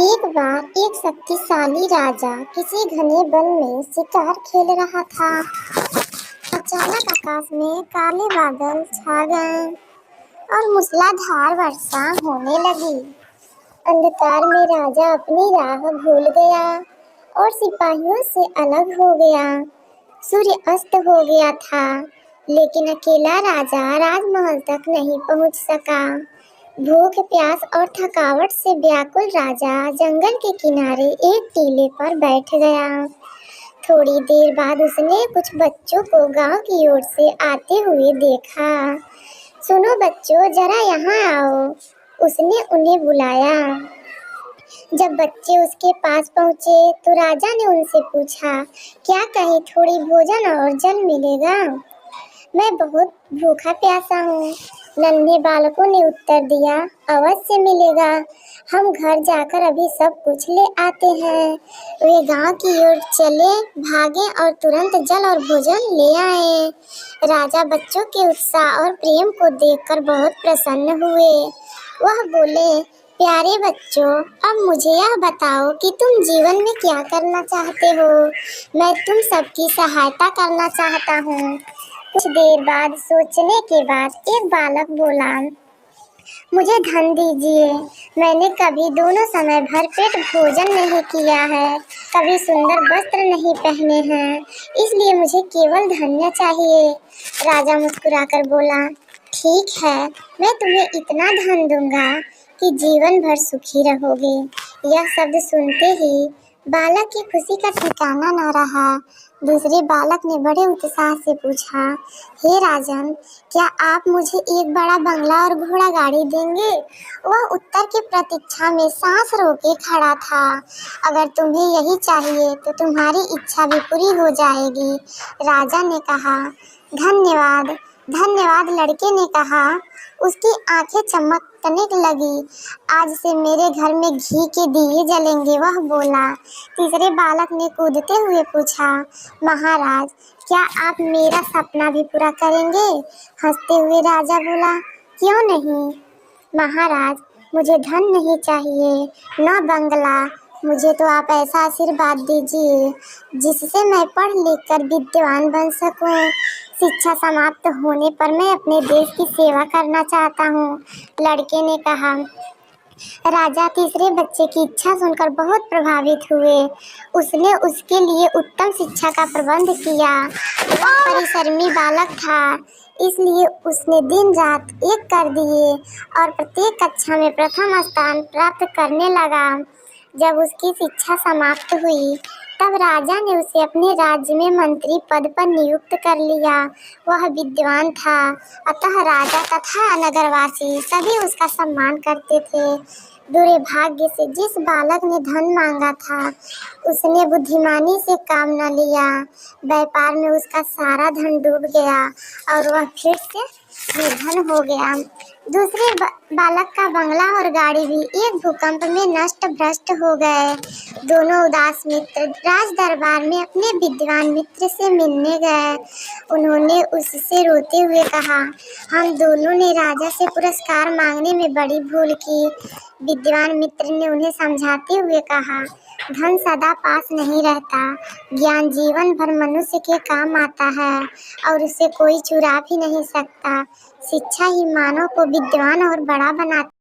एक बार एक शक्तिशाली राजा किसी घने वन में शिकार खेल रहा था। अचानक आकाश में काले बादल छा गए और मूसलाधार वर्षा होने लगी। अंधकार में राजा अपनी राह भूल गया और सिपाहियों से अलग हो गया। सूर्य अस्त हो गया था, लेकिन अकेला राजा राजमहल तक नहीं पहुंच सका। भूख, प्यास और थकावट से व्याकुल राजा जंगल के किनारे एक टीले पर बैठ गया। थोड़ी देर बाद उसने कुछ बच्चों को गांव की ओर से आते हुए देखा। सुनो बच्चों, जरा यहाँ आओ, उसने उन्हें बुलाया। जब बच्चे उसके पास पहुंचे तो राजा ने उनसे पूछा, क्या कहें, थोड़ी भोजन और जल मिलेगा? मैं बहुत भूखा प्यासा हूँ, नन्हे बालकों ने उत्तर दिया। अवश्य मिलेगा, हम घर जाकर अभी सब कुछ ले आते हैं। वे गांव की ओर चले, भागे और तुरंत जल और भोजन ले आए। राजा बच्चों के उत्साह और प्रेम को देखकर बहुत प्रसन्न हुए। वह बोले, प्यारे बच्चों, अब मुझे यह बताओ कि तुम जीवन में क्या करना चाहते हो। मैं तुम सबकी सहायता करना चाहता हूँ। कुछ देर बाद सोचने के बाद एक बालक बोला, मुझे धन दीजिए। मैंने कभी दोनों समय भरपेट भोजन नहीं किया है, कभी सुंदर वस्त्र नहीं पहने हैं, इसलिए मुझे केवल धन चाहिए। राजा मुस्कुराकर बोला, ठीक है, मैं तुम्हें इतना धन दूंगा कि जीवन भर सुखी रहोगे। यह शब्द सुनते ही बालक की खुशी का ठिकाना न रहा। दूसरे बालक ने बड़े उत्साह से पूछा, हे राजन, क्या आप मुझे एक बड़ा बंगला और घोड़ा गाड़ी देंगे? वह उत्तर की प्रतीक्षा में सांस रोके खड़ा था। अगर तुम्हें यही चाहिए तो तुम्हारी इच्छा भी पूरी हो जाएगी, राजा ने कहा। धन्यवाद, धन्यवाद, लड़के ने कहा। उसकी आंखें चमकने लगी। आज से मेरे घर में घी के दिए जलेंगे, वह बोला। तीसरे बालक ने कूदते हुए पूछा, महाराज, क्या आप मेरा सपना भी पूरा करेंगे? हंसते हुए राजा बोला, क्यों नहीं महाराज, मुझे धन नहीं चाहिए, न बंगला, मुझे तो आप ऐसा आशीर्वाद दीजिए जिससे मैं पढ़ लिख कर विद्वान बन सकूं। शिक्षा समाप्त होने पर मैं अपने देश की सेवा करना चाहता हूँ, लड़के ने कहा। राजा तीसरे बच्चे की इच्छा सुनकर बहुत प्रभावित हुए। उसने उसके लिए उत्तम शिक्षा का प्रबंध किया। वह परिश्रमी बालक था, इसलिए उसने दिन रात एक कर दिए और प्रत्येक कक्षा में प्रथम स्थान प्राप्त करने लगा। जब उसकी शिक्षा समाप्त हुई तब राजा ने उसे अपने राज्य में मंत्री पद पर नियुक्त कर लिया। वह विद्वान था, अतः राजा तथा नगरवासी सभी उसका सम्मान करते थे। दुर्भाग्य से जिस बालक ने धन मांगा था उसने बुद्धिमानी से काम न लिया। व्यापार में उसका सारा धन डूब गया और वह फिर से निर्धन हो गया। दूसरे बालक का बंगला और गाड़ी भी एक भूकंप में नष्ट भ्रष्ट हो गए। दोनों उदास मित्र राज दरबार में अपने विद्वान मित्र से मिलने गए। उन्होंने उससे रोते हुए कहा, हम दोनों ने राजा से पुरस्कार मांगने में बड़ी भूल की। विद्वान मित्र ने उन्हें समझाते हुए कहा, धन सदा पास नहीं रहता, ज्ञान जीवन भर मनुष्य के काम आता है और उसे कोई चुरा भी नहीं सकता। शिक्षा ही मानव को विद्वान और बड़ा बनाती